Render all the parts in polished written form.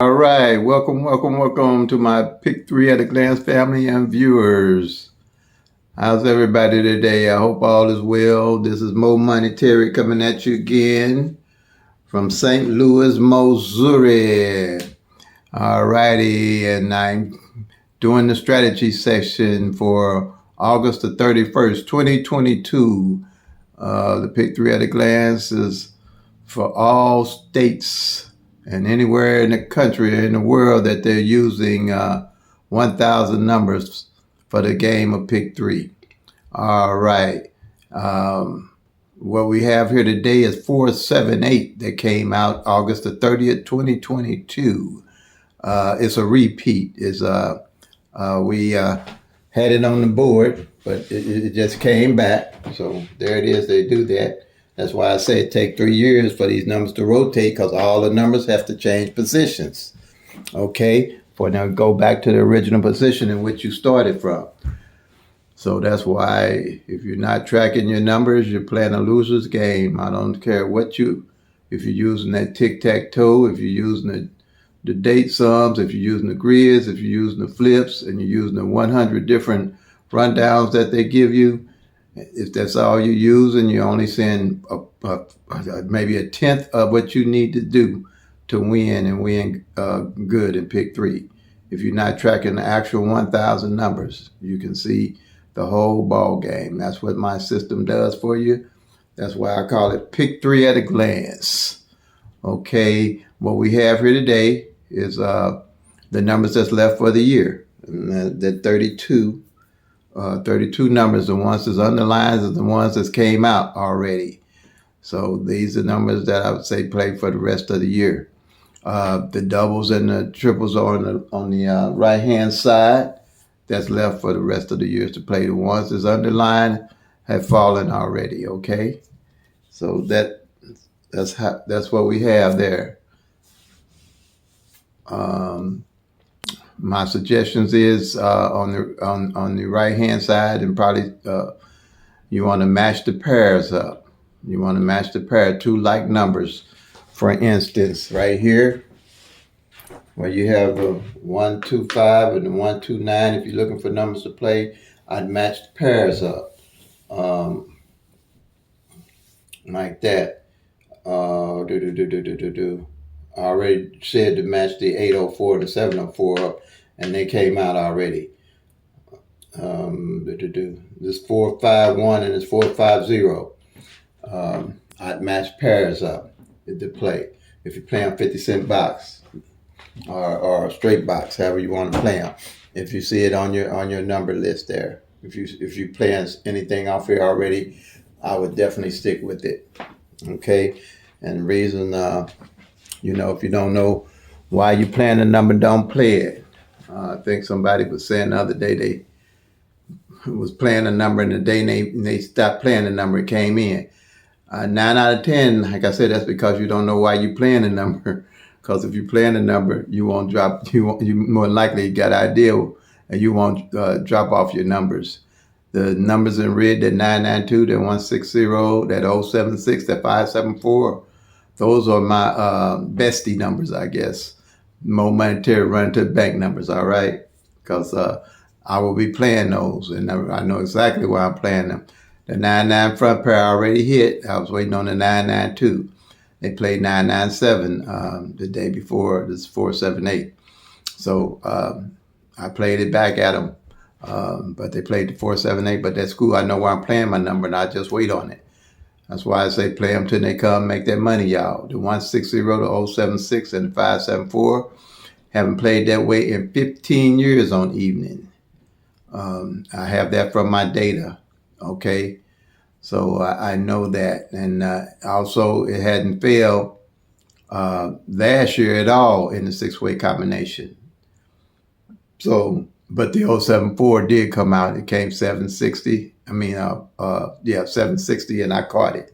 All right, welcome to my Pick Three at a Glance family and viewers. How's everybody today? I hope all is well. This is Mo Monetary coming at you again from St. Louis, Missouri. All righty, and I'm doing the strategy session for August the 31st, 2022. The Pick Three at a Glance is for all states and anywhere in the country, in the world, that they're using 1,000 numbers for the game of Pick Three. All right. What we have here today is 478 that came out August the 30th, 2022. It's a repeat. We had it on the board, but it just came back. So there it is. They do that. That's why I say it take 3 years for these numbers to rotate, because all the numbers have to change positions. Okay? For now, go back to the original position in which you started from. So that's why if you're not tracking your numbers, you're playing a loser's game. I don't care if you're using that tic-tac-toe, if you're using the date sums, if you're using the grids, if you're using the flips, and you're using the 100 different rundowns that they give you. If that's all you use and you're only seeing maybe a tenth of what you need to do to win and win good in Pick Three. If you're not tracking the actual 1,000 numbers, you can see the whole ball game. That's what my system does for you. That's why I call it Pick Three at a Glance. Okay, what we have here today is the numbers that's left for the year. The 32 numbers, the ones that's underlined are the ones that came out already. So these are numbers that I would say play for the rest of the year. The doubles and the triples are on the right-hand side. That's left for the rest of the years to play. The ones that's underlined have fallen already, okay? So that's what we have there. My suggestions is on the right hand side, and probably you want to match the pairs up. You want to match the pair, two like numbers. For instance, right here, where you have the 125 and the 129. If you're looking for numbers to play, I'd match the pairs up like that. I already said to match the 804 to 704 up, and they came out already. This 451 and this 450. I'd match pairs up to play. If you play on 50-cent box or a straight box, however you want to play them. If you see it on your number list there, if you play anything off here already, I would definitely stick with it. Okay, and the reason, if you don't know why you playing a number, don't play it. I think somebody was saying the other day they was playing a number, and the day they stopped playing the number, it came in. 9 out of 10, like I said, that's because you don't know why you playing the number. Because if you're playing the number, you won't drop. You more likely got an idea, and you won't drop off your numbers. The numbers in red, that 992, that 160, that 076, that 574. Those are my bestie numbers, I guess. More monetary run to bank numbers, all right? Because I will be playing those, and I know exactly why I'm playing them. The 99 front pair I already hit. I was waiting on the 992. They played 997 the day before, this 478. So I played it back at them, but they played the 478. But that's cool. I know where I'm playing my number, and I just wait on it. That's why I say play them till they come, make that money, y'all. The 160, the 076, and the 574 haven't played that way in 15 years on evening. I have that from my data, okay? So I know that. And also, it hadn't failed last year at all in the six-way combination. So, but the 074 did come out. It came 760. 760, and I caught it.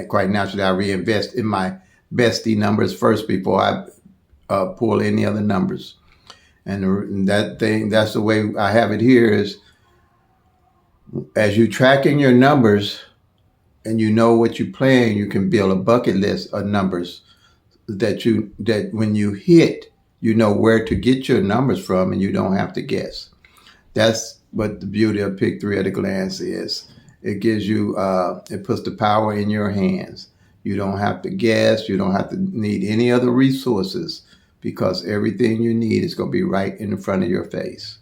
Quite naturally, I reinvest in my bestie numbers first before I pull any other numbers. And that's the way I have it here is, as you tracking your numbers, and you know what you're playing, you can build a bucket list of numbers that when you hit, you know where to get your numbers from, and you don't have to guess. That's what the beauty of Pick Three at a Glance is. It gives you, it puts the power in your hands. You don't have to guess. You don't have to need any other resources because everything you need is going to be right in the front of your face.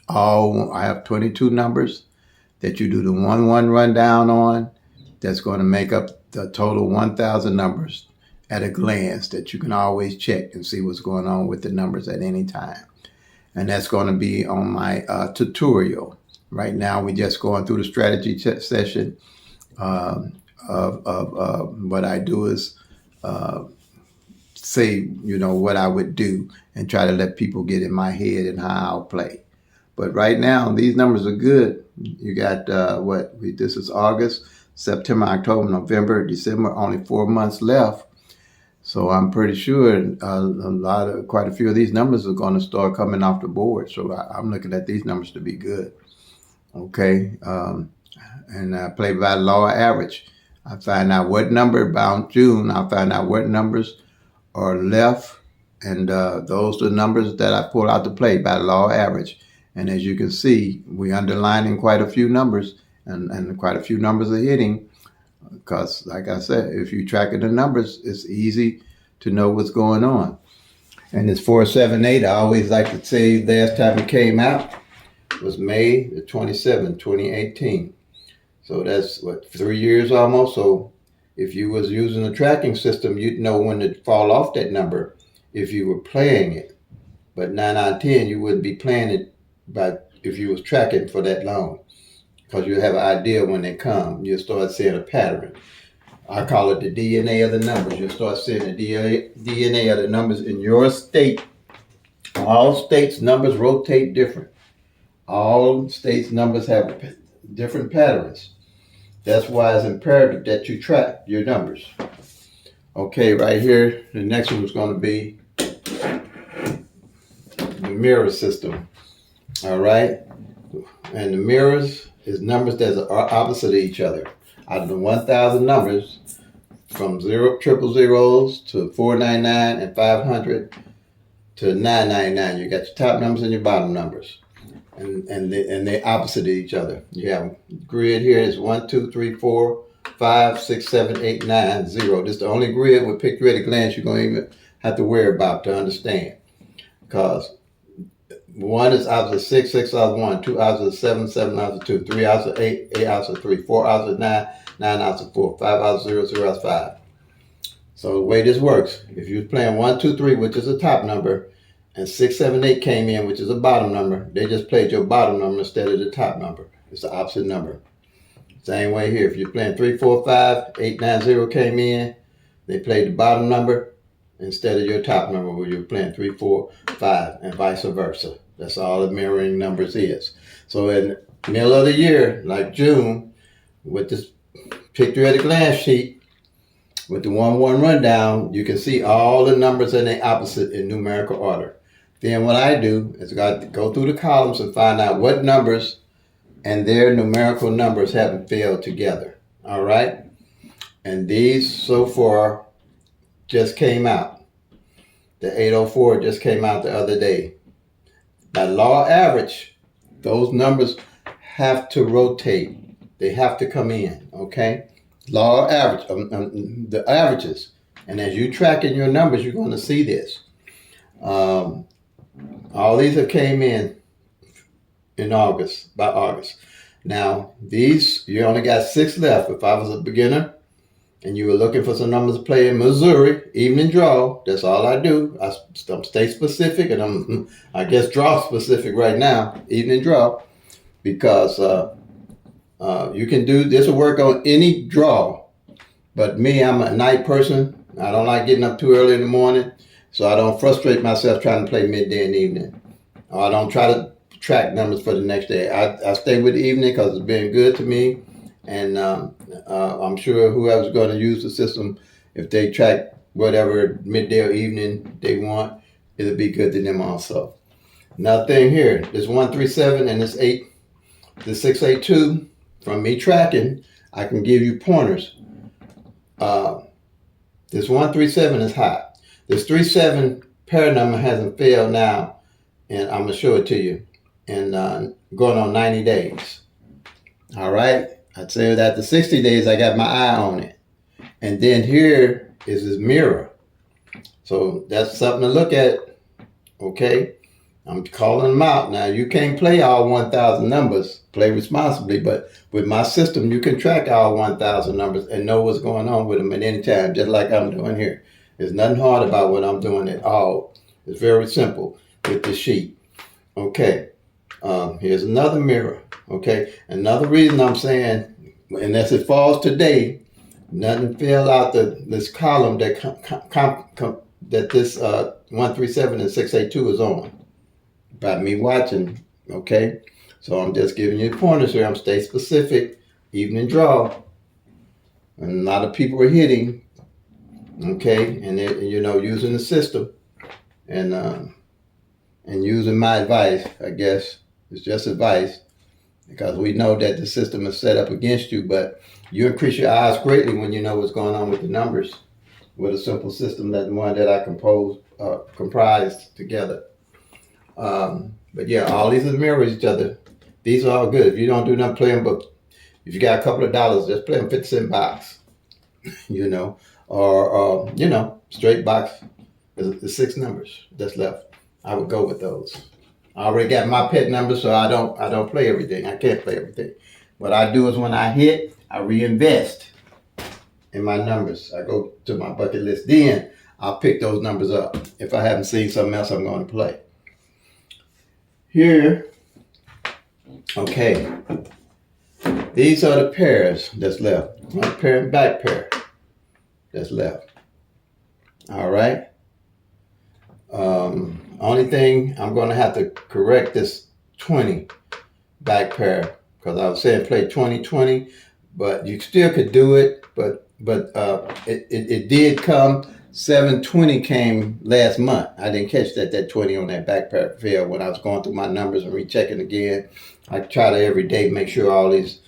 I have 22 numbers that you do the 1-1 rundown on. That's going to make up the total 1,000 numbers at a glance that you can always check and see what's going on with the numbers at any time. And that's going to be on my tutorial. Right now, we're just going through the strategy session. What I do is say, what I would do and try to let people get in my head and how I'll play. But right now, these numbers are good. You got this is August, September, October, November, December, only 4 months left. So I'm pretty sure quite a few of these numbers are going to start coming off the board. So I'm looking at these numbers to be good. Okay. And I play by law of average. I find out what number, about June, I find out what numbers are left. And those are the numbers that I pull out to play by law of average. And as you can see, we're underlining quite a few numbers, and quite a few numbers are hitting. Because, like I said, if you're tracking the numbers, it's easy to know what's going on. And it's 478. I always like to say last time it came out was May the 27th, 2018. So that's, 3 years almost? So if you was using a tracking system, you'd know when to fall off that number if you were playing it. But 9 out of 10, you wouldn't be playing it if you was tracking for that long. Because you have an idea when they come. You'll start seeing a pattern. I call it the DNA of the numbers. You'll start seeing the DNA of the numbers in your state. All states' numbers rotate different. All states' numbers have different patterns. That's why it's imperative that you track your numbers. Okay, right here, the next one is going to be the mirror system. All right? And the mirrors is numbers that are opposite of each other. Out of the 1,000 numbers, from triple zeros to 499 and 500 to 999, you got your top numbers and your bottom numbers, and they're opposite of each other. You have grid here is 1, 2, 3, 4, 5, 6, 7, 8, 9, 0. This is the only grid with Pick Three at a Glance you're going to even have to worry about to understand, because 1 is opposite 6, 6 opposite 1, 2 opposite 7, 7 opposite 2, 3 opposite 8, 8 opposite 3, 4 opposite 9, 9 opposite 4, 5 opposite 0, 0 opposite 5. So the way this works, if you're playing 1, 2, 3, which is a top number, and 6, 7, 8 came in, which is a bottom number, they just played your bottom number instead of the top number. It's the opposite number. Same way here. If you're playing 3, 4, 5, 8, 9, 0 came in, they played the bottom number instead of your top number where you're playing 3, 4, 5, and vice versa. That's all the mirroring numbers is. So in the middle of the year, like June, with this Pick Three at a Glance sheet, with the 1-1 rundown, you can see all the numbers in the opposite in numerical order. Then what I do is I go through the columns and find out what numbers and their numerical numbers haven't failed together. All right? And these so far just came out. The 804 just came out the other day. By law average, those numbers have to rotate. They have to come in, okay? Law average, the averages. And as you track in your numbers, you're going to see this. All these have came in August, by August. Now, these, you only got 6 left. If I was a beginner and you were looking for some numbers to play in Missouri, evening draw, that's all I do. I'm state specific, and I'm, I guess, draw specific right now, evening draw, because you can do, this will work on any draw. But me, I'm a night person. I don't like getting up too early in the morning, so I don't frustrate myself trying to play midday and evening. Or I don't try to track numbers for the next day. I stay with the evening because it's been good to me. And I'm sure whoever's going to use the system, if they track whatever midday or evening they want, it'll be good to them also. Another thing here, this 137 and this 682, from me tracking, I can give you pointers. This 137 is hot. This 37 pair number hasn't failed now, and I'm gonna show it to you. And going on 90 days. All right. I'd say that the 60 days I got my eye on it. And then here is this mirror. So that's something to look at. Okay. I'm calling them out. Now you can't play all 1,000 numbers. Play responsibly, but with my system, you can track all 1,000 numbers and know what's going on with them at any time, just like I'm doing here. There's nothing hard about what I'm doing at all. It's very simple with the sheet. Okay. Here's another mirror. Okay. Another reason I'm saying, unless it falls today, nothing fell out this column that that this 137 and 682 is on. By me watching. Okay. So I'm just giving you pointers here. I'm stay specific. Evening draw. And a lot of people are hitting. Okay. And they're, using the system. And using my advice, I guess. It's just advice, because we know that the system is set up against you, but you increase your odds greatly when you know what's going on with the numbers with a simple system, that one that I comprised together. But yeah, all these mirror each other. These are all good. If you don't do nothing, play them, but if you got a couple of dollars, just play them 50-cent box, or straight box. The 6 numbers that's left. I would go with those. I already got my pet numbers, so I don't play everything. I can't play everything. What I do is when I hit, I reinvest in my numbers. I go to my bucket list. Then I'll pick those numbers up if I haven't seen something else I'm going to play. Here, okay. These are the pairs that's left. Front pair and back pair that's left. All right. Only thing, I'm going to have to correct this 20 back pair, because I was saying play 20-20, but you still could do it. But it did come. 720 came last month. I didn't catch that 20 on that back pair failed when I was going through my numbers and rechecking again. I try to every day make sure all these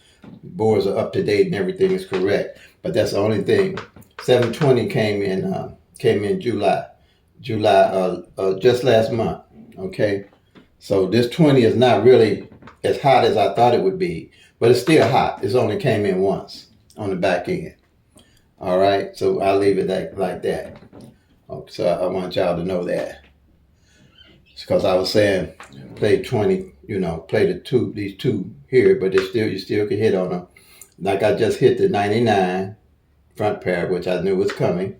boards are up to date and everything is correct. But that's the only thing. 720 came in July, just last month. Okay, so this 20 is not really as hot as I thought it would be, but it's still hot. It's only came in once on the back end. All right, so I'll leave it like that. Okay, so I want y'all to know that. It's because I was saying play 20, play these two here, but you still can hit on them. Like I just hit the 99 front pair, which I knew was coming.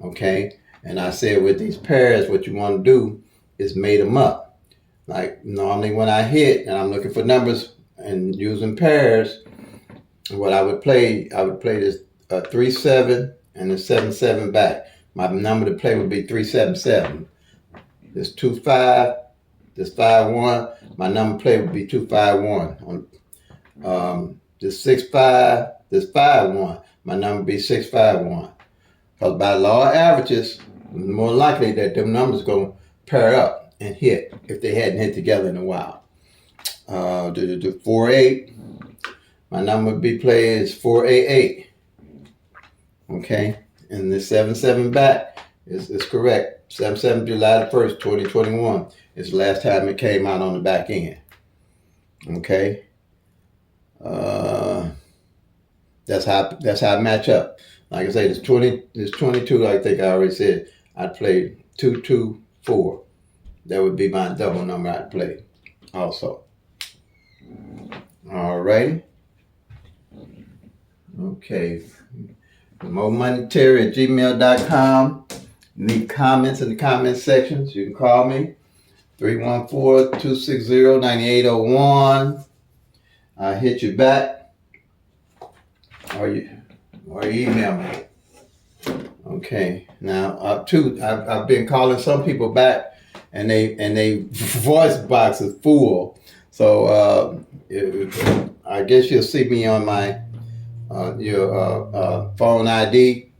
Okay, and I said with these pairs, what you want to do is mate them up. Like normally when I hit and I'm looking for numbers and using pairs, what I would play this 3-7 and the 7-7 back. My number to play would be 3-7-7. This 2-5, this 5-1. My number to play would be 2-5-1. This 6-5, this 5-1. My number would be 6-5-1. Because by law of averages, more likely that them numbers going to pair up and hit if they hadn't hit together in a while. The 4-8, my number would be played is 4-8-8. Okay, and the 7-7 back is correct. 7-7 July 1st, 2021 is the last time it came out on the back end. Okay, that's how I match up. Like I say, there's 22. I think I already said I'd play 2-2-4. That would be my double number I'd play also. All righty. Okay. moremoneyterry@gmail.com. Leave comments in the comment sections. You can call me 314-260-9801. I'll hit you back, or you email me. Okay. Now I've been calling some people back, and they voice box is full. So I guess you'll see me on my your phone ID.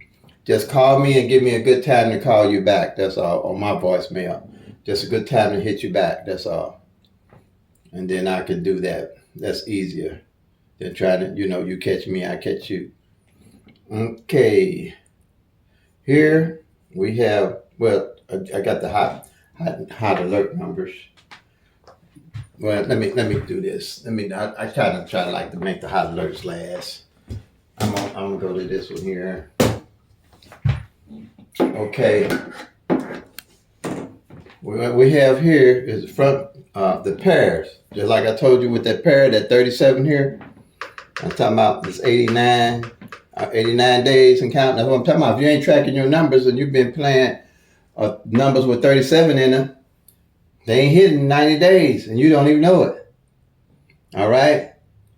Just call me and give me a good time to call you back. That's all, on my voicemail. Just a good time to hit you back. That's all. And then I can do that. That's easier. than try to, you catch me, I catch you. Okay. Here we have, well, I got the hot alert numbers. Well, let me do this. I kind of try to like to make the hot alerts last. I'm gonna go to this one here. Okay. What we have here is the front, the pairs. Just like I told you with that pair, that 37 here. I'm talking about this 89 days and counting. That's what I'm talking about. If you ain't tracking your numbers and you've been playing numbers with 37 in them, they ain't hitting 90 days and you don't even know it. All right?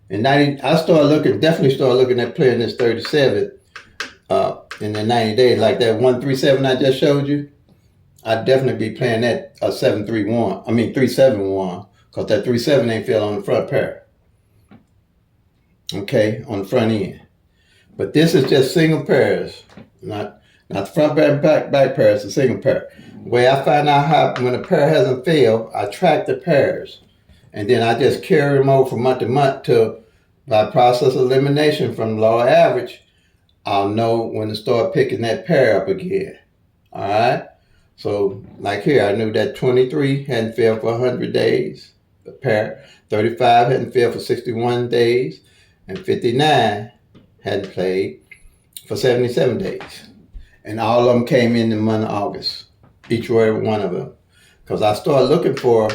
And definitely start looking at playing this 37 in the 90 days, like that 137 I just showed you. I'd definitely be playing that 371, because that 37 ain't fell on the front pair. Okay, on the front end. But this is just single pairs, not the front pair and back pairs, a single pair. The way I find out how, when a pair hasn't failed, I track the pairs. And then I just carry them over from month to month till, by process of elimination from law of average, I'll know when to start picking that pair up again. All right? So, like here, I knew that 23 hadn't failed for 100 days, the pair. 35 hadn't failed for 61 days. And 59 hadn't played for 77 days. And all of them came in the month of August, each and every one of them. Because I started looking for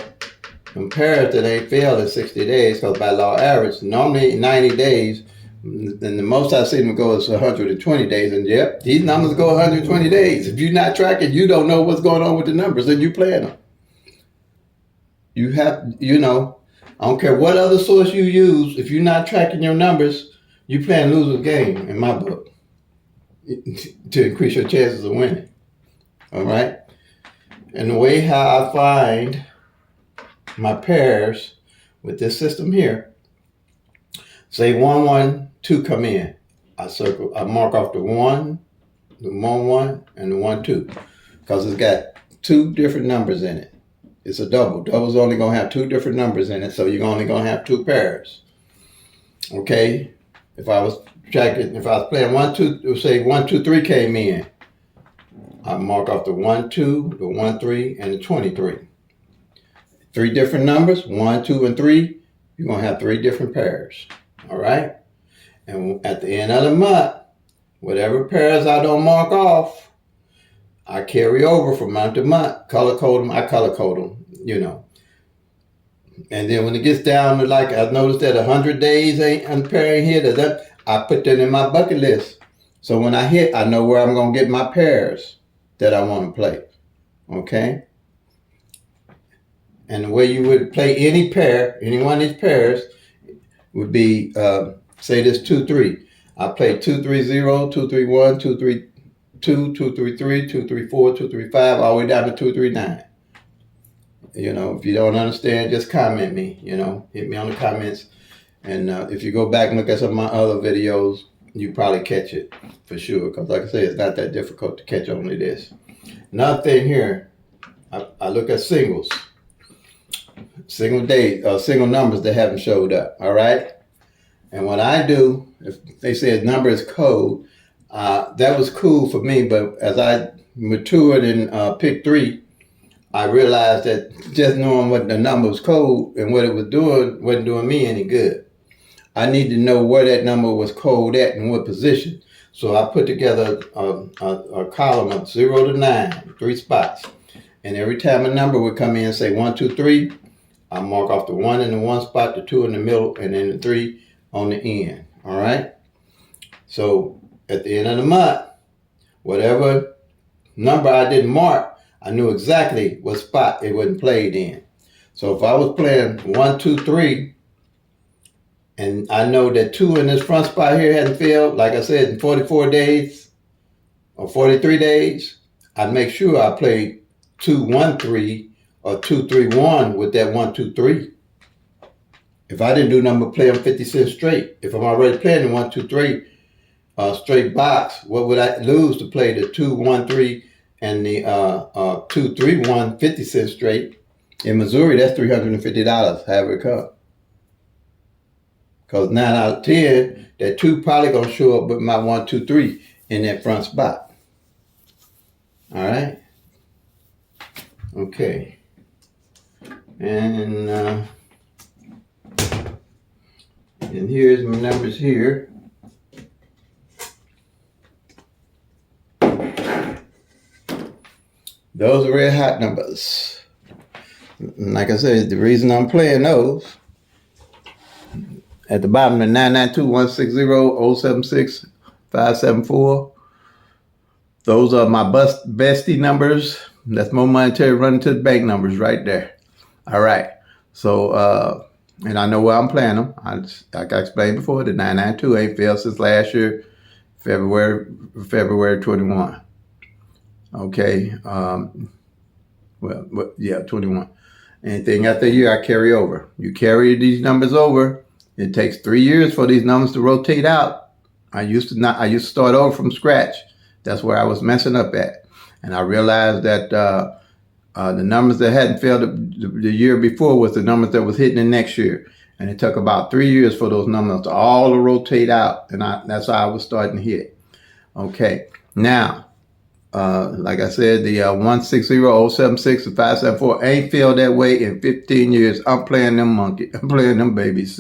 some pairs that ain't failed in 60 days, because by law average, normally 90 days, and the most I've seen them go is 120 days. And yep, these numbers go 120 days. If you're not tracking, you don't know what's going on with the numbers, and you playing them. You have, I don't care what other source you use, if you're not tracking your numbers, you playing loser's game, in my book, to increase your chances of winning. All right? And the way how I find my pairs with this system here, say 1, 1, 2 come in. I mark off the 1, the 1, 1, and the 1, 2, because it's got 2 different numbers in it. It's a double. Double's only going to have 2 different numbers in it, so you're only going to have 2 pairs. Okay? If I was playing 1, 2, say 1, 2, 3 came in, I mark off the 1, 2, the 1, 3, and the 23. 3 different numbers, 1, 2, and 3, you're going to have 3 different pairs. All right? And at the end of the month, whatever pairs I don't mark off, I carry over from month to month. Color code them. I color code them, And then when it gets down to, like, I've noticed that 100 days a pair ain't hit, I put that in my bucket list. So when I hit, I know where I'm going to get my pairs that I want to play. Okay? And the way you would play any pair, any one of these pairs, would be, say this 2, 3. I play 2, 3, 0, 2, 3, 1, 2, 3, 2, 2, 3, 3, 2, 3, 4, 2, 3, 5, all the way down to 2, 3, 9. If you don't understand, just comment me, hit me on the comments. And if you go back and look at some of my other videos, you probably catch it for sure. Because like I say, it's not that difficult to catch only this. Another thing here, I look at singles. Single numbers that haven't showed up, all right? And what I do, if they say a number is code, that was cool for me, but as I matured in pick 3, I realized that just knowing what the number was code and what it was doing wasn't doing me any good. I need to know where that number was code at and what position. So I put together a column of 0 to 9, 3 spots. And every time a number would come in, say 1, 2, 3, I mark off the 1 in the 1 spot, the 2 in the middle, and then the 3 on the end. All right? So at the end of the month, whatever number I didn't mark, I knew exactly what spot it wasn't played in. So if I was playing 1, 2, 3, and I know that 2 in this front spot here hadn't failed, like I said, in 44 days or 43 days, I'd make sure I played 2, 1, 3 or 2, 3, 1 with that 1, 2, 3. If I didn't do number, play them 50 cents straight. If I'm already playing the 1, 2, 3 straight box, what would I lose to play the 2, 1, 3 and the 2, 3, 1 50 cents straight? In Missouri, that's $350, however it comes. Because 9 out of 10, that 2 probably going to show up with my 1, 2, 3 in that front spot. All right. Okay. And here's my numbers here. Those are red hot numbers. Like I said, the reason I'm playing those, at the bottom, the 992-160-076-574. Those are my bestie numbers. That's Mo Monetary running to the bank numbers right there. All right. So, and I know where I'm playing them. Like I explained before, the 992 ain't failed since last year, February 21. Okay. Well, yeah, 21. Anything after a year, I carry over. You carry these numbers over. It takes 3 years for these numbers to rotate out. I used to start over from scratch. That's where I was messing up at. And I realized that the numbers that hadn't failed the year before was the numbers that was hitting the next year. And it took about 3 years for those numbers to all rotate out. And that's how I was starting to hit. Okay. Now, like I said, the 160-076-574 ain't failed that way in 15 years. I'm playing them monkeys. I'm playing them babies.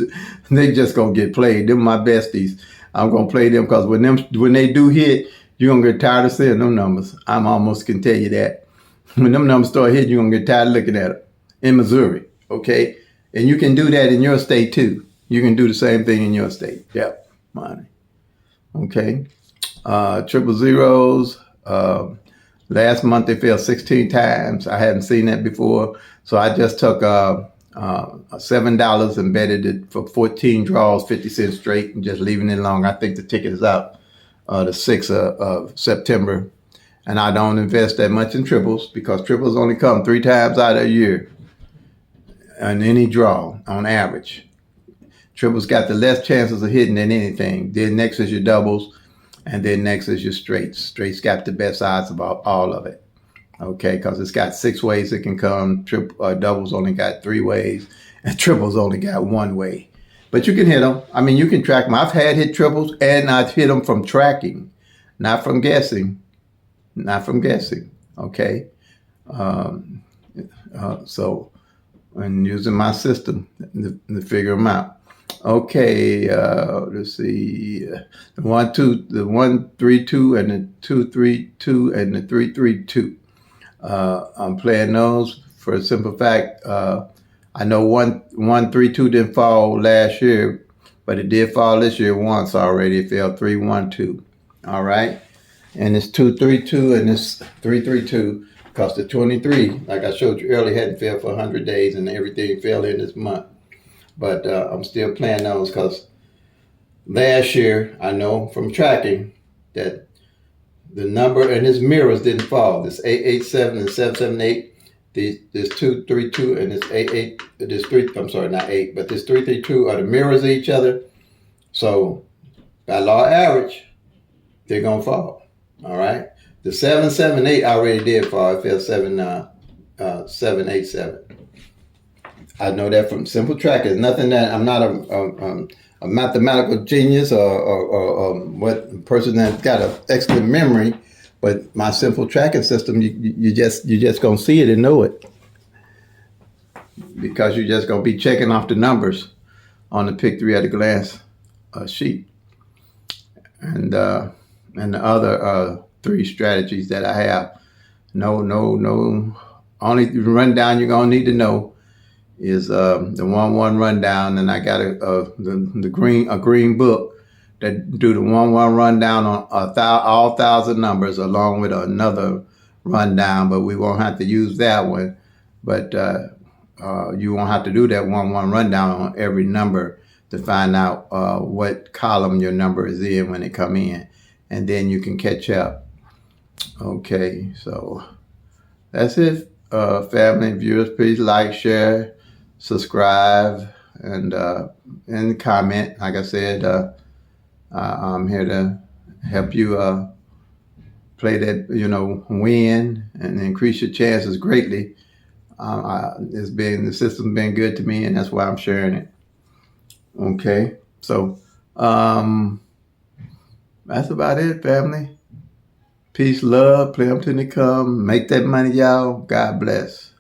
They just gonna get played. Them my besties. I'm gonna play them because when they do hit, you're gonna get tired of seeing them numbers. I'm almost can tell you that. When them numbers start hitting, you're gonna get tired of looking at them. In Missouri, okay? And you can do that in your state too. You can do the same thing in your state. Yep, money. Okay. Triple zeros. Last month they fell 16 times. I hadn't seen that before. So I just took $7 and betted it for 14 draws, 50 cents straight, and just leaving it alone. I think the ticket is out the 6th of September. And I don't invest that much in triples because triples only come 3 times out of a year on any draw on average. Triples got the less chances of hitting than anything. Then next is your doubles. And then next is your straights. Straights got the best odds about all of it. Okay, because it's got 6 ways it can come. Doubles only got 3 ways. And triples only got 1 way. But you can hit them. I mean, you can track them. I've had hit triples and I've hit them from tracking. Not from guessing. Not from guessing. Okay. So, and using my system to figure them out. Okay, let's see. The 132 and the 232 and the 332. I'm playing those for a simple fact. I know 132 didn't fall last year, but it did fall this year once already. It fell 312. All right, and it's 232 and it's 332 because the 23, like I showed you earlier, hadn't failed for 100 days, and everything fell in this month. But I'm still playing those because last year, I know from tracking that the number and its mirrors didn't fall. This 887 and 778, this 232 and this 88, this 3, I'm sorry, not 8, but this 332 are the mirrors of each other. So by law of average, they're going to fall. All right. The 778 already did fall. It fell 787. I know that from simple trackers. Nothing that I'm not a mathematical genius or what person that's got an excellent memory, but my simple tracking system, you just gonna see it and know it because you're just gonna be checking off the numbers on the pick 3 at a glance sheet, and the other 3 strategies that I have. No. Only rundown you're gonna need to know is the 1-1 rundown, and I got the green book that do the 1-1 rundown on all 1,000 numbers along with another rundown, but we won't have to use that one. But you won't have to do that 1-1 rundown on every number to find out what column your number is in when it come in, and then you can catch up. Okay, so that's it, family and viewers. Please like, share, subscribe, and comment. Like I said, I'm here to help you play that, win and increase your chances greatly. The system's been good to me, and that's why I'm sharing it. Okay. So that's about it, family. Peace, love, play them till they come. Make that money, y'all. God bless.